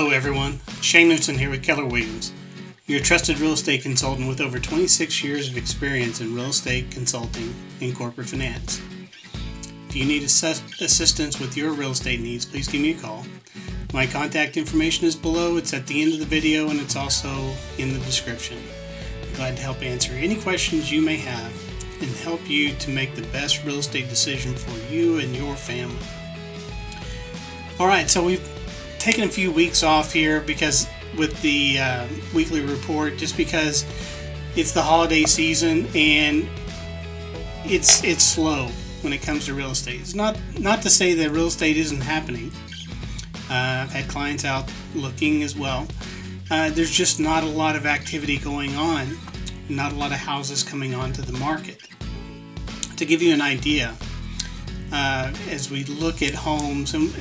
Hello everyone, Shane Newton here with Keller Williams, your trusted real estate consultant with over 26 years of experience in real estate consulting and corporate finance. If you need assistance with your real estate needs, please give me a call. My contact information is below, it's at the end of the video, and it's also in the description. I'm glad to help answer any questions you may have and help you to make the best real estate decision for you and your family. Alright, so we've taken a few weeks off here because with the weekly report, just because it's the holiday season and it's slow when it comes to real estate. It's not to say that real estate isn't happening. I've had clients out looking as well. There's just not a lot of activity going on, not a lot of houses coming onto the market. To give you an idea, as we look at homes, and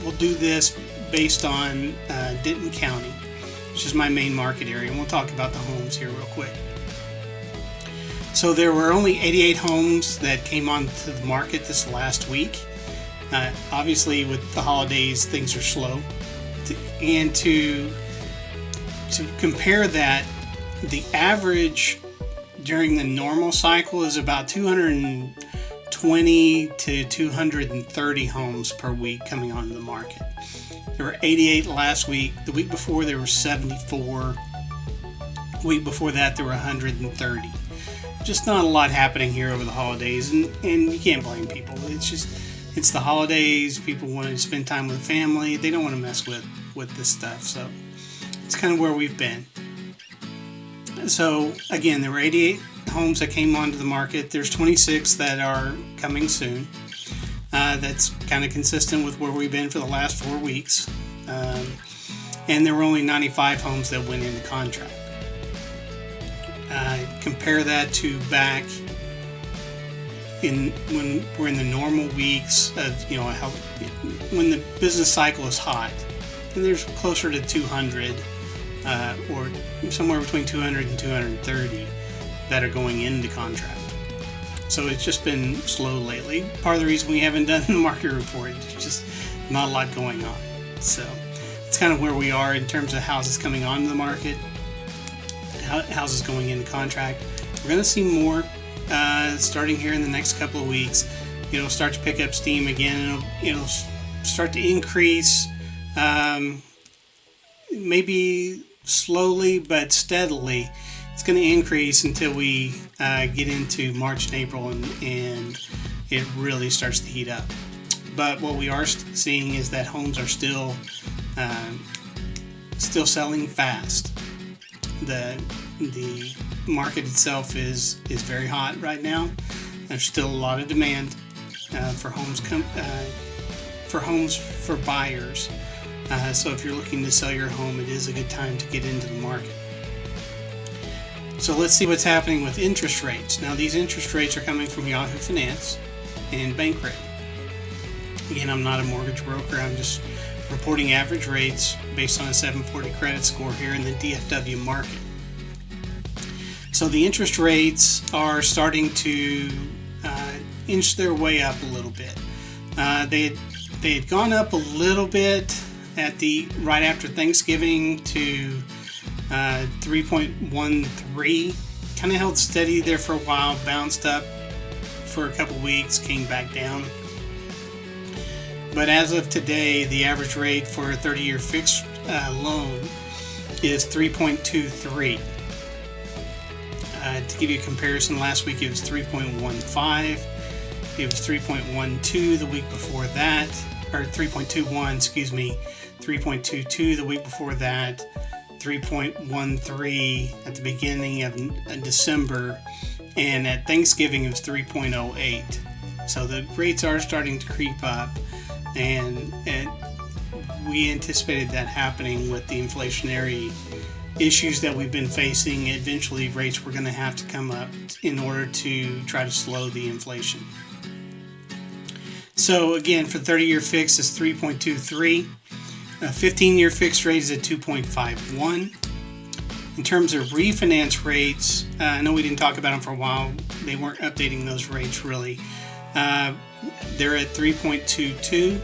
we'll do this based on Denton County, which is my main market area, and we'll talk about the homes here real quick. So there were only 88 homes that came onto the market this last week. Obviously, with the holidays, things are slow. And to compare that, the average during the normal cycle is about 220 to 230 homes per week coming onto the market. There were 88 last week. The week before there were 74. The week before that there were 130. Just not a lot happening here over the holidays, and you can't blame people. It's the holidays. People want to spend time with family. They don't want to mess with this stuff. So it's kind of where we've been. So again, there were 88 homes that came onto the market. There's 26 that are coming soon. That's kind of consistent with where we've been for the last 4 weeks. And there were only 95 homes that went into contract. Compare that to back when we're in the normal weeks of, when the business cycle is hot, and there's closer to 200 or somewhere between 200 and 230 that are going into contract. So it's just been slow lately. Part of the reason we haven't done the market report, there's just not a lot going on. So it's kind of where we are in terms of houses coming onto the market, houses going into contract. We're going to see more starting here in the next couple of weeks. It'll start to pick up steam again. It'll start to increase, maybe slowly but steadily. It's going to increase until we get into March and April, and it really starts to heat up. But what we are seeing is that homes are still selling fast. The market itself is very hot right now. There's still a lot of demand for homes for buyers. So if you're looking to sell your home, it is a good time to get into the market. So let's see what's happening with interest rates. Now these interest rates are coming from Yahoo Finance and Bankrate. Again, I'm not a mortgage broker. I'm just reporting average rates based on a 740 credit score here in the DFW market. So the interest rates are starting to inch their way up a little bit. They had gone up a little bit right after Thanksgiving to 3.13, kind of held steady there for a while, bounced up for a couple weeks, came back down. But as of today, the average rate for a 30-year fixed loan is 3.23. To give you a comparison, last week it was 3.15. It was 3.12 the week before that, or 3.21, excuse me, 3.22 the week before that, 3.13 at the beginning of December, and at Thanksgiving it was 3.08. So the rates are starting to creep up, and we anticipated that happening with the inflationary issues that we've been facing. Eventually rates were going to have to come up in order to try to slow the inflation. So again, for 30-year fixed is 3.23. A 15-year fixed rate is at 2.51. In terms of refinance rates, I know we didn't talk about them for a while. They weren't updating those rates really. They're at 3.22.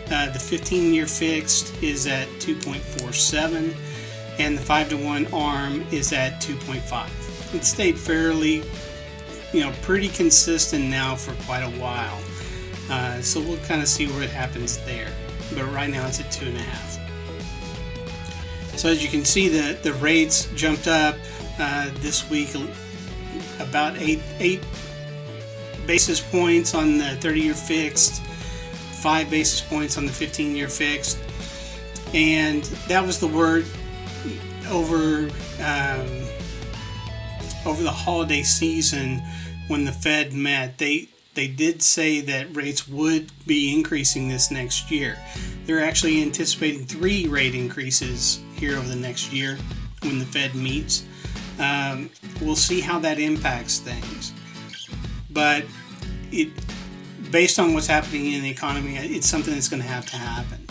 The 15-year fixed is at 2.47, and the 5-to-1 ARM is at 2.5. It stayed fairly, pretty consistent now for quite a while. So we'll kind of see what happens there. But right now it's at 2.5. So as you can see, the rates jumped up this week about 8 basis points on the 30-year fixed, 5 basis points on the 15-year fixed, and that was the word over the holiday season when the Fed met. They did say that rates would be increasing this next year. They're actually anticipating 3 rate increases here over the next year when the Fed meets. We'll see how that impacts things. But based on what's happening in the economy, it's something that's going to happen.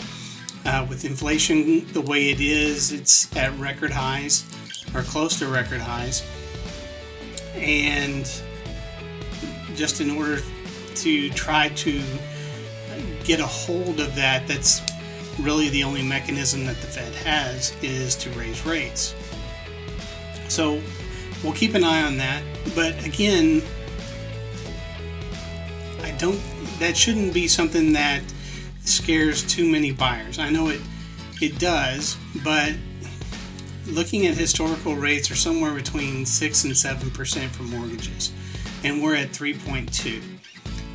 With inflation the way it is, it's at record highs, or close to record highs. And just in order to try to get a hold of that, that's really the only mechanism that the Fed has, is to raise rates. So we'll keep an eye on that. But again, that shouldn't be something that scares too many buyers. I know it does, but looking at historical rates are somewhere between 6 and 7% for mortgages, and we're at 3.2.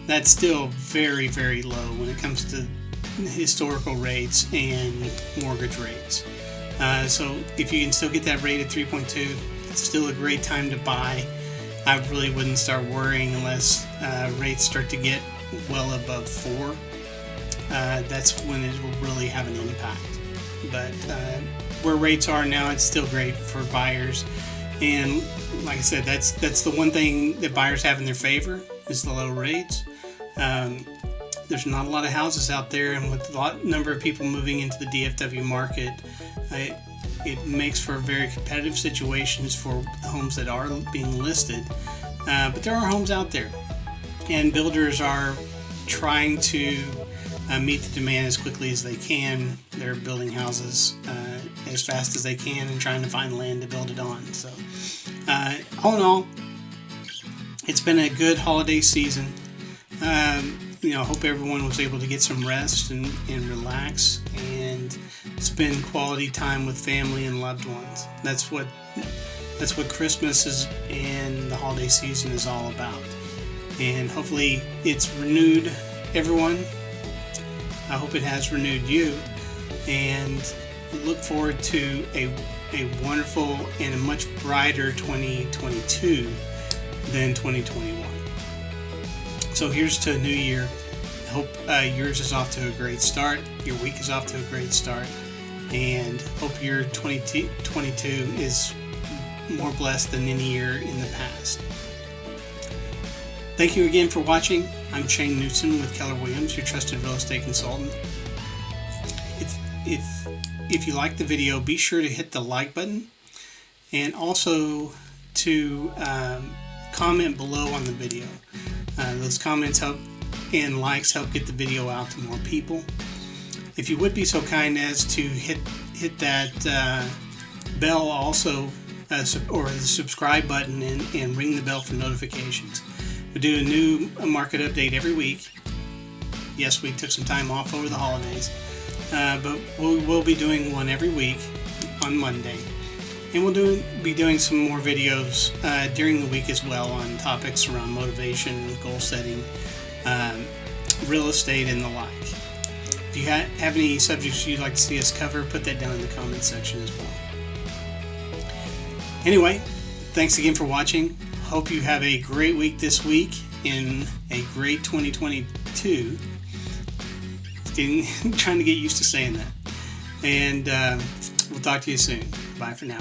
That's still very, very low when it comes to historical rates and mortgage rates. So if you can still get that rate at 3.2, it's still a great time to buy. I really wouldn't start worrying unless rates start to get well above 4. That's when it will really have an impact. But where rates are now, it's still great for buyers. And like I said, that's the one thing that buyers have in their favor, is the low rates. There's not a lot of houses out there, and with a number of people moving into the DFW market, it makes for very competitive situations for homes that are being listed. But there are homes out there, and builders are trying to meet the demand as quickly as they can. They're building houses as fast as they can and trying to find land to build it on. So all in all, it's been a good holiday season. Hope everyone was able to get some rest and relax and spend quality time with family and loved ones. That's what Christmas is and the holiday season is all about. And hopefully it's renewed everyone. I hope it has renewed you, and look forward to a wonderful and a much brighter 2022 than 2021. So here's to a new year. I hope yours is off to a great start. Your week is off to a great start. And hope your 2022 is more blessed than any year in the past. Thank you again for watching. I'm Shane Newton with Keller Williams, your trusted real estate consultant. If you like the video, be sure to hit the like button, and also to comment below on the video. Those comments help and likes help get the video out to more people. If you would be so kind as to hit that bell also, or the subscribe button, and ring the bell for notifications. We do a new market update every week. Yes, we took some time off over the holidays, but we'll be doing one every week on Monday. And we'll be doing some more videos during the week as well on topics around motivation, goal setting, real estate, and the like. If you have any subjects you'd like to see us cover, put that down in the comments section as well. Anyway, thanks again for watching. Hope you have a great week this week and a great 2022. Trying to get used to saying that. And we'll talk to you soon. Bye for now.